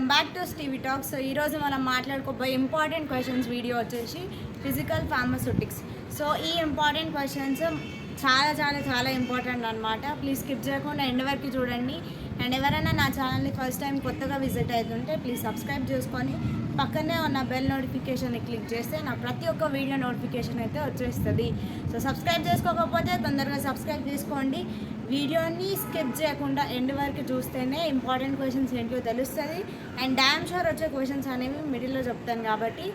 Welcome back to TV talk. So ఈరోజు మనం మాట్లాడుకోబోయే important questions video వచ్చేసి ఫిజికల్ ఫార్మస్యూటిక్స్. సో ఈ ఇంపార్టెంట్ క్వశ్చన్స్ చాలా చాలా చాలా ఇంపార్టెంట్ అనమాట. ప్లీజ్ స్కిప్ చేయకుండా ఎండ్ వరకు చూడండి. అండ్ ఎవరైనా నా ఛానల్ని ఫస్ట్ టైం కొత్తగా విజిట్ అవుతుంటే ప్లీజ్ సబ్స్క్రైబ్ చేసుకొని పక్కనే ఉన్న బెల్ నోటిఫికేషన్ని క్లిక్ చేస్తే నా ప్రతి ఒక్క వీడియో నోటిఫికేషన్ అయితే వచ్చేస్తుంది. సో సబ్స్క్రైబ్ చేసుకోకపోతే తొందరగా సబ్స్క్రైబ్ చేసుకోండి. వీడియోని స్కిప్ చేయకుండా ఎండ్ వరకు చూస్తేనే ఇంపార్టెంట్ క్వశ్చన్స్ ఏంటో తెలుస్తుంది. అండ్ డ్యామ్ షూర్ వచ్చే క్వశ్చన్స్ అనేవి మిడిల్లో చెప్తాను కాబట్టి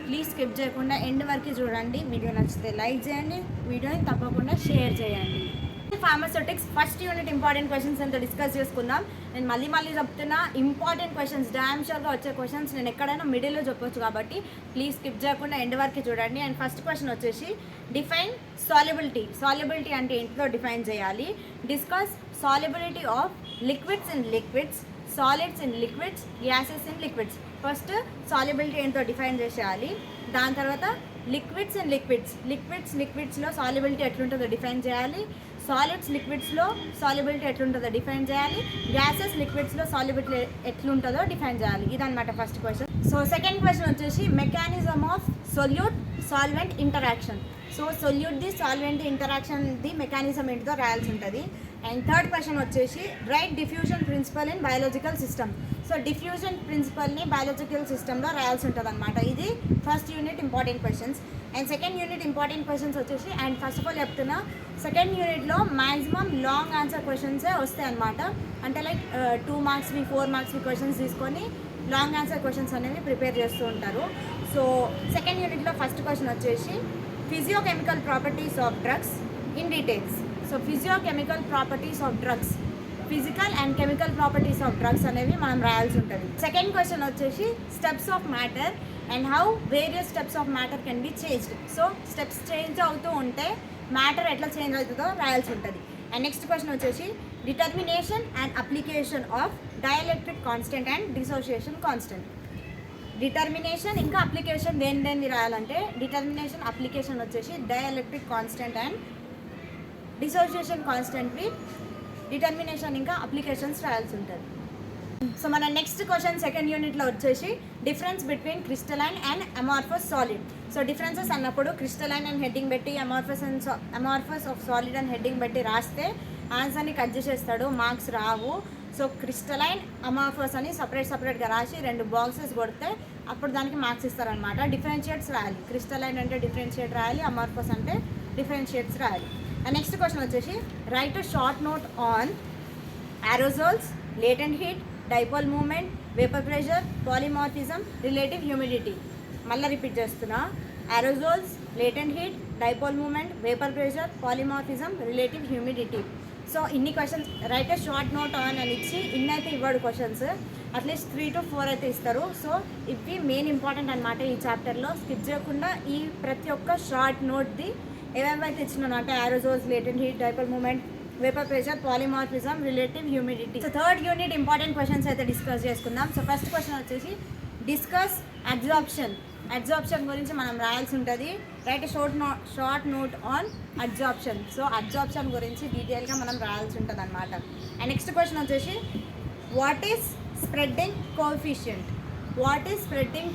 ప్లీజ్ స్కిప్ చేయకుండా ఎండ్ వరకు చూడండి. వీడియో నచ్చితే లైక్ చేయండి, వీడియోని తప్పకుండా షేర్ చేయండి. Pharmaceutics first unit important questions అంతా డిస్కస్ చేసుకుందాం. నేను మళ్ళీ చెప్తున్నా, ఇంపార్టెంట్ క్వశ్చన్స్ డ్యామ్ షూర్గా వచ్చే క్వశ్చన్స్ నేను ఎక్కడైనా మిడిల్లో చెప్పొచ్చు కాబట్టి ప్లీజ్ స్కిప్ చేయకుండా ఎండ్ వరకు చూడండి. అండ్ ఫస్ట్ క్వశ్చన్ వచ్చేసి డిఫైన్ సాల్యుబిలిటీ అంటే ఏంటో డిఫైన్ చేయాలి. Discuss solubility of liquids in liquids, solids in liquids, gases in liquids. First solubility ఏంటో డిఫైన్ చేసేయాలి. దాని తర్వాత లిక్విడ్స్ ఇన్ లిక్విడ్స్లో సాల్యుబిలిటీ ఎట్లుంటుందో డిఫైన్ చేయాలి. సాలిడ్స్ లిక్విడ్స్లో సాల్యుబిలిటీ ఎట్లుంటుందో డిఫైన్ చేయాలి. గ్యాసెస్ లిక్విడ్స్లో సాల్యుబిలిటీ ఎట్లుంటుందో డిఫైన్ చేయాలి. ఇదన్నమాట first question. So second question వచ్చేసి mechanism of solute solvent interaction. So సొల్యూట్ది సాల్వెంట్ ఇంటరాక్షన్ది మెకానిజం ఏంటిదో రాయాల్సి ఉంటుంది. అండ్ థర్డ్ క్వశ్చన్ వచ్చేసి write diffusion principle in biological system. So diffusion ప్రిన్సిపల్ని బయాలజికల్ సిస్టంలో రాయాల్సి ఉంటుంది అనమాట. ఇది first unit important questions. And second unit important questions వచ్చేసి, అండ్ ఫస్ట్ ఆఫ్ ఆల్ చెప్తున్నా, సెకండ్ యూనిట్లో మ్యాక్సిమం లాంగ్ ఆన్సర్ క్వశ్చన్సే వస్తాయి అనమాట. అంటే లైక్ 2 మార్క్స్వి 4 మార్క్స్వి క్వశ్చన్స్ తీసుకొని లాంగ్ ఆన్సర్ క్వశ్చన్స్ అనేవి ప్రిపేర్ చేస్తూ ఉంటారు. సో సెకండ్ యూనిట్లో ఫస్ట్ క్వశ్చన్ వచ్చేసి physicochemical properties of drugs in details. So physicochemical properties of drugs, physical and chemical properties of drugs అనేవి మనం రాయాల్సి ఉంటుంది. సెకండ్ క్వశ్చన్ వచ్చేసి steps of matter and how various steps of matter can be changed. So steps change అవుతూ ఉంటే matter ఎట్లా change అవుతుందో రాయాల్సి ఉంటుంది. అండ్ నెక్స్ట్ క్వశ్చన్ వచ్చేసి determination and application of dielectric constant and dissociation constant. Determination ఇంకా application దేని రాయాలంటే డిటర్మినేషన్ అప్లికేషన్ వచ్చేసి డైఎలెక్ట్రిక్ కాన్స్టెంట్ అండ్ డిసోసియేషన్ కాన్స్టెంట్వి డిటర్మినేషన్ ఇంకా అప్లికేషన్స్ రాయాల్సి ఉంటుంది. సో మన నెక్స్ట్ క్వశ్చన్ సెకండ్ యూనిట్లో వచ్చేసి difference between crystalline and amorphous solid. So differences అన్నప్పుడు క్రిస్టలైన్ అండ్ హెడ్డింగ్ పెట్టి amorphous of solid and heading పెట్టి రాస్తే ఆన్సర్ని కట్ చేసేస్తాడు, మార్క్స్ రావు. సో క్రిస్టలైన్ అమార్ఫస్ అని సపరేట్గా రాసి 2 బాక్సెస్ కొడితే అప్పుడు దానికి మార్క్స్ ఇస్తారనమాట. డిఫరెన్షియేట్స్ రాయాలి. క్రిస్టలైన్ అంటే డిఫరెన్షియేట్ రాయాలి, అమార్ఫస్ అంటే డిఫరెన్షియేట్స్ రాయాలి. అండ్ నెక్స్ట్ క్వశ్చన్ వచ్చేసి right a short note on aerosols, latent heat, dipole movement, vapor pressure, polymorphism, relative humidity. మళ్ళీ రిపీట్ చేస్తున్నా, aerosols, latent heat, dipole movement, vapor pressure, polymorphism, relative humidity. So ఇన్ని questions write a short note on అని ఇచ్చి ఇన్ని అయితే ఇవ్వడు questions, at least 3 to 4 అయితే ఇస్తారు. సో ఇవి మెయిన్ ఇంపార్టెంట్ అనమాట ఈ చాప్టర్లో. స్కిప్ చేయకుండా ఈ ప్రతి ఒక్క షార్ట్ నోట్ది ఏమేమైతే ఇచ్చినాను అంటే aerosols, latent heat, dipole movement, vapour pressure, polymorphism, relative humidity. So third unit important questions అయితే డిస్కస్ చేసుకుందాం. సో ఫస్ట్ క్వశ్చన్ వచ్చేసి డిస్కస్ అబ్జార్ప్షన్ గురించి మనం రాయాల్సి ఉంటుంది. Right short note on absorption. So absorption గురించి డీటెయిల్గా మనం రాయాల్సి ఉంటుంది అనమాట. అండ్ నెక్స్ట్ క్వశ్చన్ వచ్చేసి what is spreading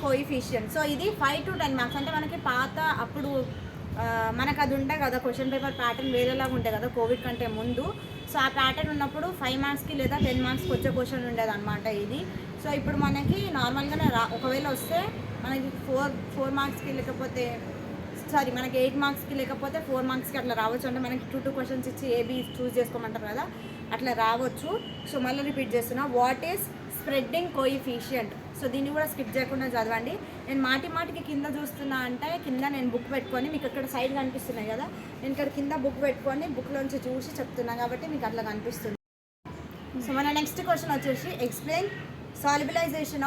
coefficient. So ఇది 5 to 10 మార్క్స్. అంటే మనకి పాత అప్పుడు మనకు అది ఉంటాయి కదా, క్వశ్చన్ పేపర్ ప్యాటర్న్ వేరేలాగా ఉంటాయి కదా కోవిడ్ కంటే ముందు. సో ఆ ప్యాటర్న్ ఉన్నప్పుడు 5 మార్క్స్కి లేదా 10 మార్క్స్కి వచ్చే క్వశ్చన్ ఉండేది అనమాట ఇది. సో ఇప్పుడు మనకి నార్మల్గానే ఒకవేళ వస్తే మనకి 4 మార్క్స్కి లేకపోతే మనకి 8 మార్క్స్కి లేకపోతే 4 మార్క్స్కి అట్లా రావచ్చు. అంటే మనకి 2 క్వశ్చన్స్ ఇచ్చి ఏబీ చూస్ చేసుకోమంటారు కదా, అట్లా రావచ్చు. సో మళ్ళీ రిపీట్ చేస్తున్నా, what is spreading coefficient. So దీన్ని కూడా స్కిప్ చేయకుండా చదవండి. నేను మాటికి కింద చూస్తున్నా అంటే కింద నేను బుక్ పెట్టుకొని, మీకు ఇక్కడ సైడ్ కనిపిస్తున్నాయి కదా, నేను ఇక్కడ కింద బుక్ పెట్టుకొని బుక్లోంచి చూసి చెప్తున్నాను కాబట్టి మీకు అట్లా కనిపిస్తుంది. సో మన నెక్స్ట్ క్వశ్చన్ వచ్చేసి explain solubilization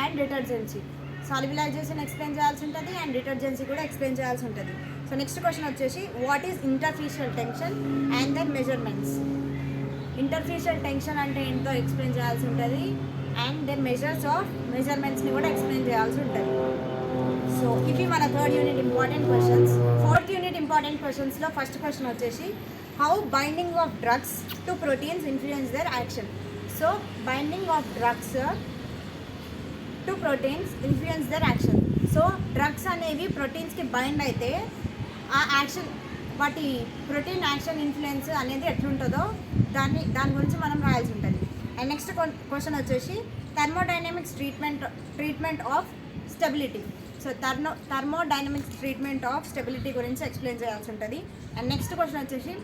and detergency. Solubilization explain చేయాల్సి ఉంటుంది అండ్ డిటర్జెన్సీ కూడా ఎక్స్ప్లెయిన్ చేయాల్సి ఉంటుంది. సో నెక్స్ట్ క్వశ్చన్ వచ్చేసి what is interfacial tension and then measurements. Interfacial tension అంటే ఏంటో ఎక్స్ప్లెయిన్ చేయాల్సి ఉంటుంది అండ్ దెన్ మెజర్మెంట్స్ని కూడా ఎక్స్ప్లెయిన్ చేయాల్సి ఉంటుంది. సో ఇవి మన third unit important questions. Fourth unit important క్వశ్చన్స్లో ఫస్ట్ క్వశ్చన్ వచ్చేసి how binding of drugs to proteins influence their action. So binding of drugs to proteins influence their action. So drugs అనేవి ప్రోటీన్స్కి bind అయితే ఆ action వాటి protein action influence అనేది ఎట్లుంటుందో దాని గురించి మనం రాయాల్సి ఉంటుంది. అండ్ నెక్స్ట్ క్వశ్చన్ వచ్చేసి thermodynamics treatment of stability. So thermodynamics treatment of stability గురించి ఎక్స్ప్లెయిన్ చేయాల్సి ఉంటుంది. అండ్ నెక్స్ట్ క్వశ్చన్ వచ్చేసి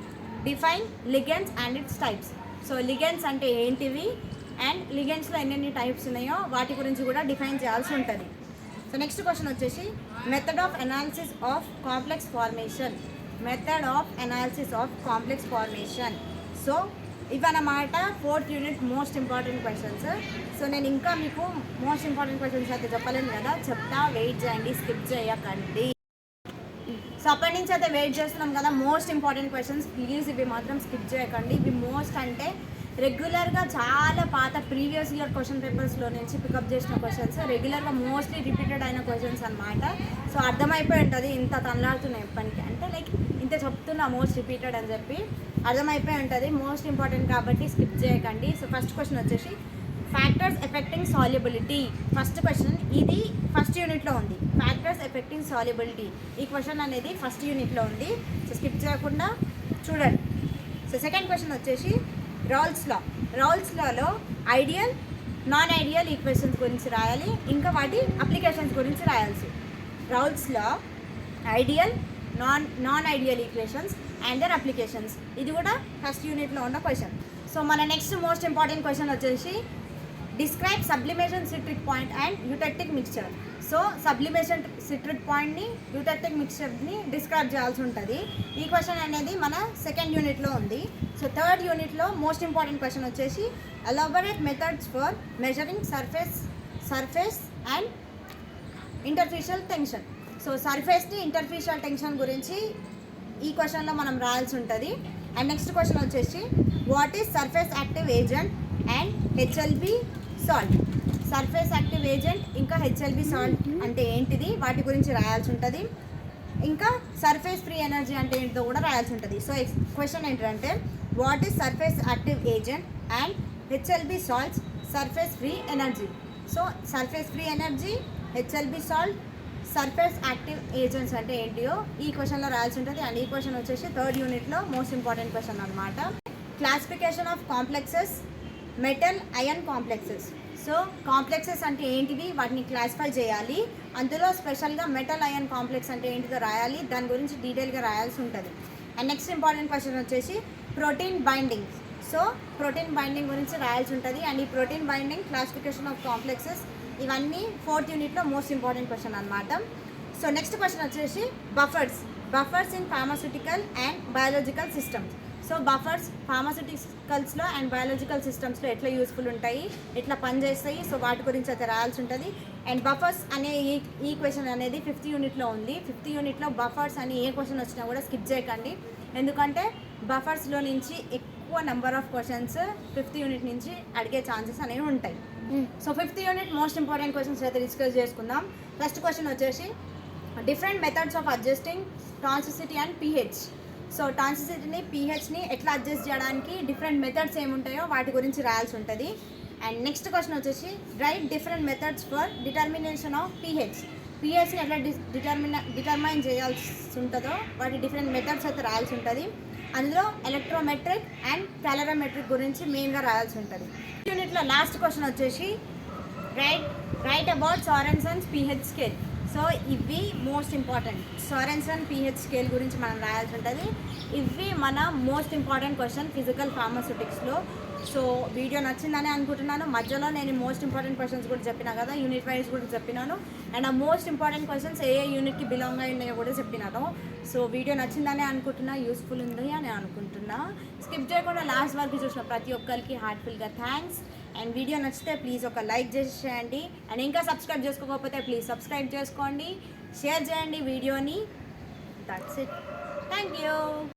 define లిగెండ్స్ and it's types. So లిగెండ్స్ అంటే ఏంటివి అండ్ లిగెండ్స్లో ఎన్నెన్ని టైప్స్ ఉన్నాయో వాటి గురించి కూడా డిఫైన్ చేయాల్సి ఉంటుంది. సో నెక్స్ట్ క్వశ్చన్ వచ్చేసి method of analysis of complex formation. So ఇవన్నమాట 4th unit most important questions. So నేను ఇంకా మీకు మోస్ట్ ఇంపార్టెంట్ క్వశ్చన్స్ అయితే చెప్పలేను కదా, చెప్తా, వెయిట్ చేయండి, స్కిప్ చేయకండి. సో అప్పటి నుంచి అయితే వెయిట్ చేస్తున్నాం కదా, మోస్ట్ ఇంపార్టెంట్ క్వశ్చన్స్ ప్లీజ్ ఇవి మాత్రం స్కిప్ చేయకండి. ఇవి మోస్ట్ అంటే రెగ్యులర్గా చాలా పాత ప్రీవియస్ ఇయర్ క్వశ్చన్ పేపర్స్లో నుంచి పికప్ చేసిన క్వశ్చన్స్, రెగ్యులర్గా మోస్ట్లీ రిపీటెడ్ అయిన క్వశ్చన్స్ అనమాట. సో అర్థమైపోయి ఉంటుంది ఇంత తనలాడుతున్నాయి ఎప్పటికీ, అంటే లైక్ ఇంత చెప్తున్నా మోస్ట్ రిపీటెడ్ అని చెప్పి అర్థమైపోయి ఉంటుంది, మోస్ట్ ఇంపార్టెంట్ కాబట్టి స్కిప్ చేయకండి. సో ఫస్ట్ క్వశ్చన్ వచ్చేసి factors affecting solubility. First question ఇది ఫస్ట్ యూనిట్లో ఉంది, ఫ్యాక్టర్స్ ఎఫెక్టింగ్ సాల్యుబిలిటీ. ఈ క్వశ్చన్ అనేది ఫస్ట్ యూనిట్లో ఉంది, సో స్కిప్ చేయకుండా చూడండి. సో సెకండ్ క్వశ్చన్ వచ్చేసి రౌల్స్ లాలో ఐడియల్ నాన్ ఐడియల్ ఈక్వేషన్స్ గురించి రాయాలి, ఇంకా వాటి అప్లికేషన్స్ గురించి రాయాల్సి. Raoult's law ideal non ideal equations and their applications, ఇది కూడా ఫస్ట్ యూనిట్లో ఉన్న క్వశ్చన్. సో మన నెక్స్ట్ మోస్ట్ ఇంపార్టెంట్ క్వశ్చన్ వచ్చేసి describe sublimation citric point and eutectic mixture. So sublimation citric పాయింట్ని యూటెక్టిక్ మిక్చర్ని డిస్క్రైబ్ చేయాల్సి ఉంటుంది. ఈ క్వశ్చన్ అనేది మన సెకండ్ యూనిట్లో ఉంది. సో థర్డ్ యూనిట్లో మోస్ట్ ఇంపార్టెంట్ క్వశ్చన్ వచ్చేసి elaborate methods for measuring surface and interfacial tension. So సర్ఫేస్ని ఇంటర్ఫిషియల్ టెన్షన్ గురించి ఈ క్వశ్చన్లో మనం రాయాల్సి ఉంటుంది. అండ్ నెక్స్ట్ క్వశ్చన్ వచ్చేసి what is surface active agent and HLB salt. Surface active agent ఇంకా హెచ్ఎల్బి సాల్ట్ అంటే ఏంటిది, వాటి గురించి రాయాల్సి ఉంటుంది. ఇంకా సర్ఫేస్ ఫ్రీ ఎనర్జీ అంటే ఏంటో కూడా రాయాల్సి ఉంటుంది. సో క్వశ్చన్ ఏంటంటే what is surface active agent and HLB salts surface free energy. So surface free energy, HLB salt, surface active agents అంటే ఏంటియో ఈ క్వశ్చన్లో రాయాల్సి ఉంటుంది. అండ్ ఈ క్వశ్చన్ వచ్చేసి థర్డ్ యూనిట్లో మోస్ట్ ఇంపార్టెంట్ క్వశ్చన్ అనమాట. Classification of complexes, metal ion complexes. So complexes అంటే ఏంటివి, వాటిని క్లాసిఫై చేయాలి, అందులో స్పెషల్గా మెటల్ అయన్ కాంప్లెక్స్ అంటే ఏంటిదో రాయాలి, దాని గురించి డీటెయిల్గా రాయాల్సి ఉంటుంది. అండ్ నెక్స్ట్ ఇంపార్టెంట్ క్వశ్చన్ వచ్చేసి protein binding. So protein binding గురించి రాయాల్సి ఉంటుంది. అండ్ ఈ protein binding, classification of complexes, ఇవన్నీ 4th యూనిట్లో మోస్ట్ ఇంపార్టెంట్ క్వశ్చన్ అనమాట. సో నెక్స్ట్ క్వశ్చన్ వచ్చేసి buffers in pharmaceutical and biological systems. So buffers ఫార్మాస్యూటికల్స్లో అండ్ బయాలజికల్ సిస్టమ్స్లో ఎట్లా యూస్ఫుల్ ఉంటాయి, ఎట్లా పనిచేస్తాయి, సో వాటి గురించి అయితే రాయాల్సి ఉంటుంది. అండ్ బఫర్స్ అనే ఈ క్వశ్చన్ అనేది 5th యూనిట్లో ఉంది. 5th యూనిట్లో బఫర్స్ అని ఏ క్వశ్చన్ వచ్చినా కూడా స్కిప్ చేయకండి, ఎందుకంటే బఫర్స్లో నుంచి ఎక్కువ number of questions 5th unit నుంచి అడిగే ఛాన్సెస్ అనేవి ఉంటాయి. So 5th unit most important questions అయితే డిస్కస్ చేసుకుందాం. ఫస్ట్ క్వశ్చన్ వచ్చేసి different methods of adjusting tonicity and pH. So టాన్సిసిటీని పీహెచ్ని ఎట్లా అడ్జస్ట్ చేయడానికి డిఫరెంట్ మెథడ్స్ ఏముంటాయో వాటి గురించి రాయాల్సి ఉంటుంది. అండ్ నెక్స్ట్ క్వశ్చన్ వచ్చేసి write different methods for determination of పీహెచ్ని ఎట్లా డిటర్మైన్ చేయాల్సి ఉంటుందో వాటి డిఫరెంట్ మెథడ్స్ అయితే రాయాల్సి ఉంటుంది. అందులో ఎలక్ట్రోమెట్రిక్ అండ్ క్యాలరోమెట్రిక్ గురించి మెయిన్గా రాయాల్సి ఉంటుంది. యూనిట్లో లాస్ట్ క్వశ్చన్ వచ్చేసి write about Sorensen's pH scale. So ఇవి most important, Sorensen pH scale గురించి మనం రాయాల్సి ఉంటుంది. ఇవి మన మోస్ట్ ఇంపార్టెంట్ క్వశ్చన్ ఫిజికల్ ఫార్మాస్యూటిక్స్లో. సో వీడియో నచ్చిందని అనుకుంటున్నాను. మధ్యలో నేను మోస్ట్ ఇంపార్టెంట్ క్వశ్చన్స్ కూడా చెప్పినా కదా, యూనిట్ వైజ్ కూడా చెప్పినాను. అండ్ ఆ మోస్ట్ ఇంపార్టెంట్ క్వశ్చన్స్ ఏ యూనిట్కి బిలాంగ్ అయి ఉన్నాయో కూడా చెప్పినాను. సో వీడియో నచ్చిందని అనుకుంటున్నా, యూస్ఫుల్ ఉంది అని అనుకుంటున్నా. స్కిప్ చేయకుండా లాస్ట్ వరకు చూసిన ప్రతి ఒక్కరికి హార్ట్ఫుల్గా థ్యాంక్స్. అండ్ వీడియో నచ్చితే ప్లీజ్ ఒక లైక్ చేసేయండి. అండ్ ఇంకా సబ్స్క్రైబ్ చేసుకోకపోతే ప్లీజ్ సబ్స్క్రైబ్ చేసుకోండి, షేర్ చేయండి వీడియోని. That's it, thank you.